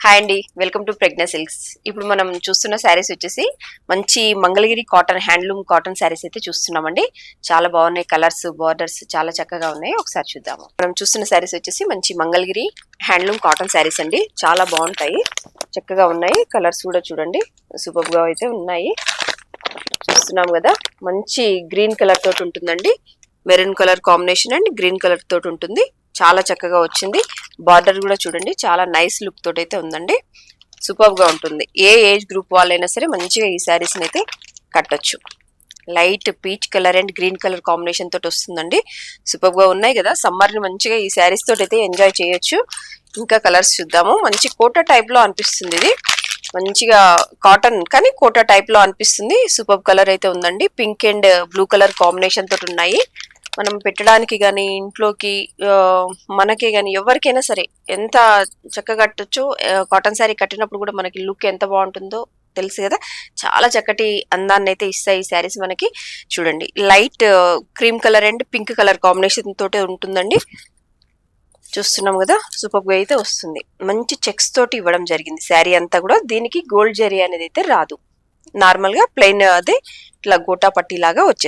Hi అండి, welcome to Pragna silks. ఇప్పుడు మనం చూస్తున్న శారీస్ వచ్చేసి మంచి Mangalagiri cotton handloom cotton saris అయితే చూస్తున్నామండి. చాలా బాగున్నాయి, కలర్స్ బార్డర్స్ చాలా చక్కగా ఉన్నాయి. ఒకసారి చూద్దాము. మనం చూస్తున్న శారీస్ వచ్చేసి మంచి మంగళగిరి హ్యాండ్లూమ్ కాటన్ శారీస్ అండి. చాలా బాగుంటాయి, చక్కగా ఉన్నాయి. కలర్స్ కూడా చూడండి, సూపర్ గా అయితే ఉన్నాయి. చూస్తున్నాం కదా, మంచి గ్రీన్ కలర్ తోటి ఉంటుందండి. Maroon colour combination and green colour తోటి ఉంటుంది. చాలా చక్కగా వచ్చింది. బార్డర్ కూడా చూడండి, చాలా నైస్ లుక్ తోటి అయితే ఉందండి. సూపర్ గా ఉంటుంది. ఏ ఏజ్ గ్రూప్ వాళ్ళైనా సరే మంచిగా ఈ శారీస్ అయితే కట్టొచ్చు. Light peach colour and green colour combination తోటి వస్తుందండి. సూపర్ గా ఉన్నాయి కదా. సమ్మర్ ని మంచిగా ఈ శారీస్ తోటి అయితే ఎంజాయ్ చేయొచ్చు. ఇంకా కలర్స్ చూద్దాము. మంచి కోటా టైప్ లో అనిపిస్తుంది ఇది. మంచిగా కాటన్ కానీ కోటా టైప్ లో అనిపిస్తుంది. సూపర్ కలర్ అయితే ఉందండి. Pink and blue colour combination తోటి ఉన్నాయి. మనం పెట్టడానికి కానీ ఇంట్లోకి మనకే కానీ ఎవరికైనా సరే ఎంత చక్కగా కట్టొచ్చు. కాటన్ శారీ కట్టినప్పుడు కూడా మనకి లుక్ ఎంత బాగుంటుందో తెలుసు కదా. చాలా చక్కటి అందాన్ని అయితే ఇస్తాయి ఈ శారీస్ మనకి. చూడండి, light cream colour and pink colour combination తోటే ఉంటుందండి. చూస్తున్నాం కదా, సూపర్ గా అయితే వస్తుంది. మంచి చెక్స్ తోటి ఇవ్వడం జరిగింది శారీ అంతా కూడా. దీనికి గోల్డ్ జరీ అనేది అయితే రాదు, నార్మల్ గా ప్లెయిన్ అదే ఇట్లా గోటా పట్టీ లాగా వచ్చేస్తుంది.